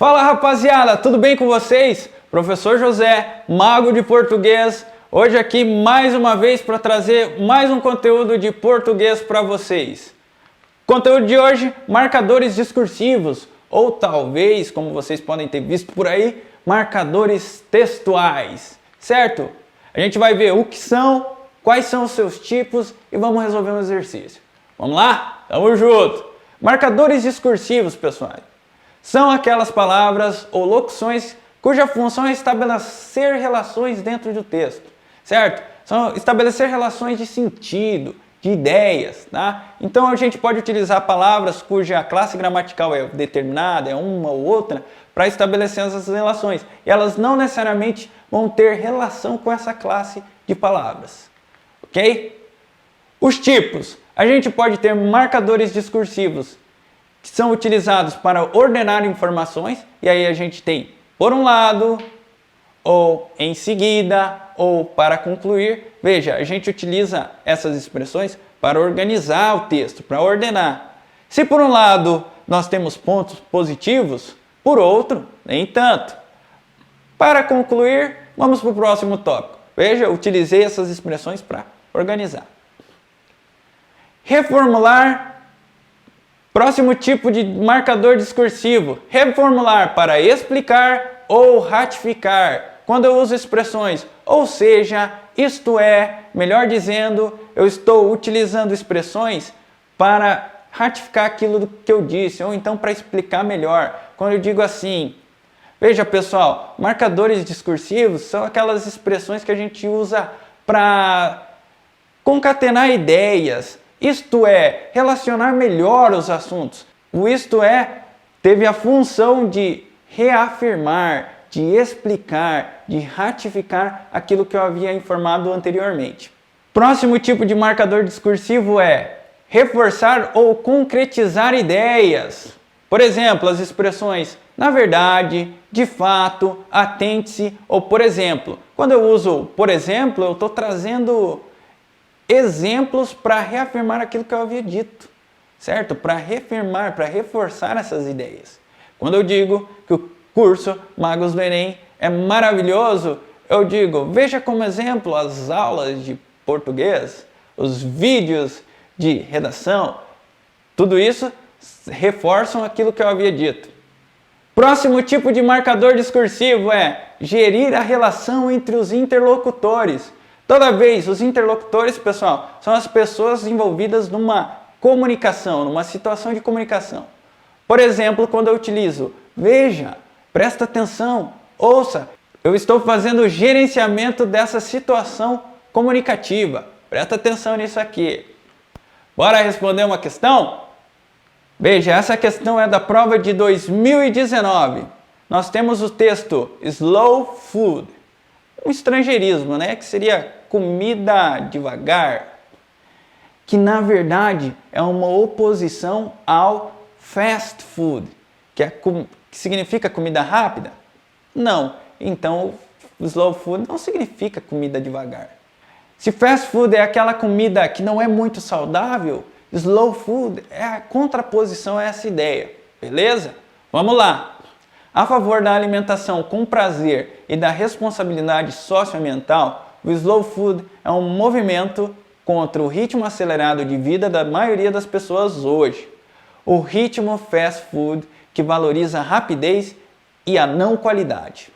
Fala rapaziada, tudo bem com vocês? Professor José, mago de português, hoje aqui mais uma vez para trazer mais um conteúdo de português para vocês. Conteúdo de hoje, marcadores discursivos, ou talvez, como vocês podem ter visto por aí, marcadores textuais, certo? A gente vai ver o que são, quais são os seus tipos e vamos resolver um exercício. Vamos lá? Tamo junto! Marcadores discursivos, pessoal, são aquelas palavras ou locuções cuja função é estabelecer relações dentro do texto, certo? São estabelecer relações de sentido, de ideias, tá? Então a gente pode utilizar palavras cuja classe gramatical é determinada, é uma ou outra, para estabelecer essas relações. E elas não necessariamente vão ter relação com essa classe de palavras, ok? Os tipos. A gente pode ter marcadores discursivos que são utilizados para ordenar informações, e aí a gente tem por um lado, ou em seguida, ou para concluir. Veja, a gente utiliza essas expressões para organizar o texto, para ordenar. Se por um lado nós temos pontos positivos, por outro, nem tanto. Para concluir, vamos para o próximo tópico. Veja, eu utilizei essas expressões para organizar. Reformular. Próximo tipo de marcador discursivo, reformular para explicar ou ratificar. Quando eu uso expressões, ou seja, isto é, melhor dizendo, eu estou utilizando expressões para ratificar aquilo que eu disse, ou então para explicar melhor. Quando eu digo assim, veja pessoal, marcadores discursivos são aquelas expressões que a gente usa para concatenar ideias. Isto é, relacionar melhor os assuntos. O isto é teve a função de reafirmar, de explicar, de ratificar aquilo que eu havia informado anteriormente. Próximo tipo de marcador discursivo é reforçar ou concretizar ideias. Por exemplo, as expressões na verdade, de fato, atente-se ou por exemplo. Quando eu uso por exemplo, eu estou trazendo exemplos para reafirmar aquilo que eu havia dito, certo? Para reafirmar, para reforçar essas ideias. Quando eu digo que o curso Magos do Enem é maravilhoso, eu digo, veja como exemplo as aulas de português, os vídeos de redação, tudo isso reforçam aquilo que eu havia dito. Próximo tipo de marcador discursivo é gerir a relação entre os interlocutores. Toda vez, os interlocutores, pessoal, são as pessoas envolvidas numa comunicação, numa situação de comunicação. Por exemplo, quando eu utilizo, veja, presta atenção, ouça, eu estou fazendo o gerenciamento dessa situação comunicativa. Presta atenção nisso aqui. Bora responder uma questão? Veja, essa questão é da prova de 2019. Nós temos o texto Slow Food. Um estrangeirismo, né? Que seria comida devagar, que na verdade é uma oposição ao fast food, que significa comida rápida? Não, então slow food não significa comida devagar. Se fast food é aquela comida que não é muito saudável, slow food é a contraposição a essa ideia, beleza? Vamos lá! A favor da alimentação com prazer e da responsabilidade socioambiental, o slow food é um movimento contra o ritmo acelerado de vida da maioria das pessoas hoje. O ritmo fast food que valoriza a rapidez e a não qualidade.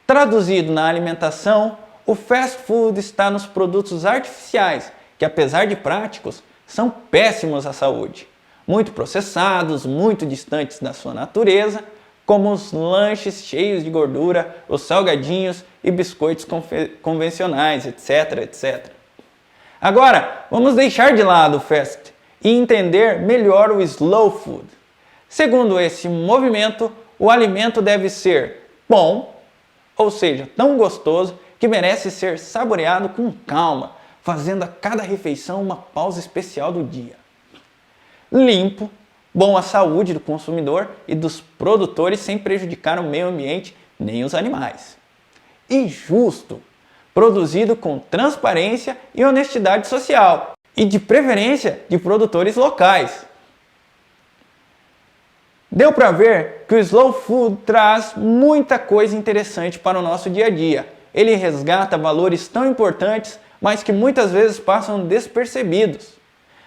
Traduzido na alimentação, o fast food está nos produtos artificiais, que apesar de práticos, são péssimos à saúde. Muito processados, muito distantes da sua natureza, como os lanches cheios de gordura, os salgadinhos e biscoitos convencionais, etc, etc. Agora, vamos deixar de lado o fast e entender melhor o slow food. Segundo esse movimento, o alimento deve ser bom, ou seja, tão gostoso que merece ser saboreado com calma, fazendo a cada refeição uma pausa especial do dia. Limpo, bom à saúde do consumidor e dos produtores sem prejudicar o meio ambiente nem os animais. E justo, produzido com transparência e honestidade social e de preferência de produtores locais. Deu para ver que o Slow Food traz muita coisa interessante para o nosso dia a dia. Ele resgata valores tão importantes, mas que muitas vezes passam despercebidos.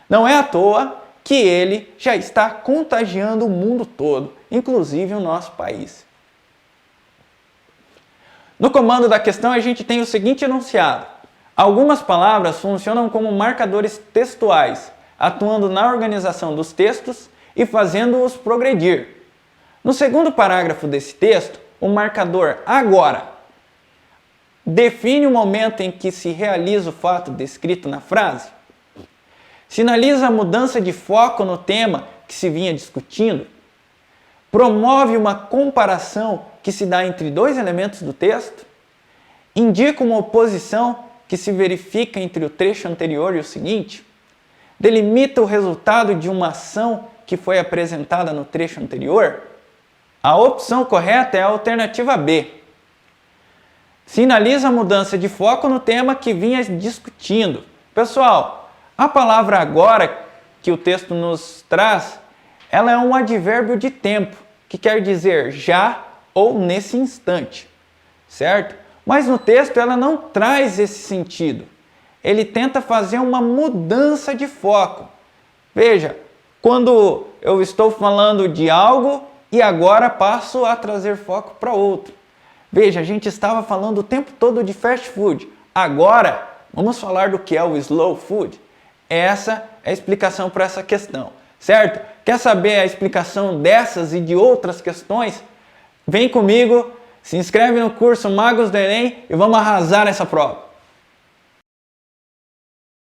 Não é à toa que ele já está contagiando o mundo todo, inclusive o nosso país. No comando da questão a gente tem o seguinte enunciado: algumas palavras funcionam como marcadores textuais, atuando na organização dos textos e fazendo-os progredir. No segundo parágrafo desse texto, o marcador agora define o momento em que se realiza o fato descrito na frase, sinaliza a mudança de foco no tema que se vinha discutindo, promove uma comparação que se dá entre dois elementos do texto, indica uma oposição que se verifica entre o trecho anterior e o seguinte, delimita o resultado de uma ação que foi apresentada no trecho anterior. A opção correta é a alternativa B. Sinaliza a mudança de foco no tema que vinha discutindo. Pessoal, a palavra agora que o texto nos traz, ela é um advérbio de tempo, que quer dizer já ou nesse instante, certo? Mas no texto ela não traz esse sentido. Ele tenta fazer uma mudança de foco. Veja, quando eu estou falando de algo e agora passo a trazer foco para outro. Veja, a gente estava falando o tempo todo de fast food. Agora, vamos falar do que é o slow food. Essa é a explicação para essa questão, certo? Quer saber a explicação dessas e de outras questões? Vem comigo, se inscreve no curso Magos do Enem e vamos arrasar essa prova.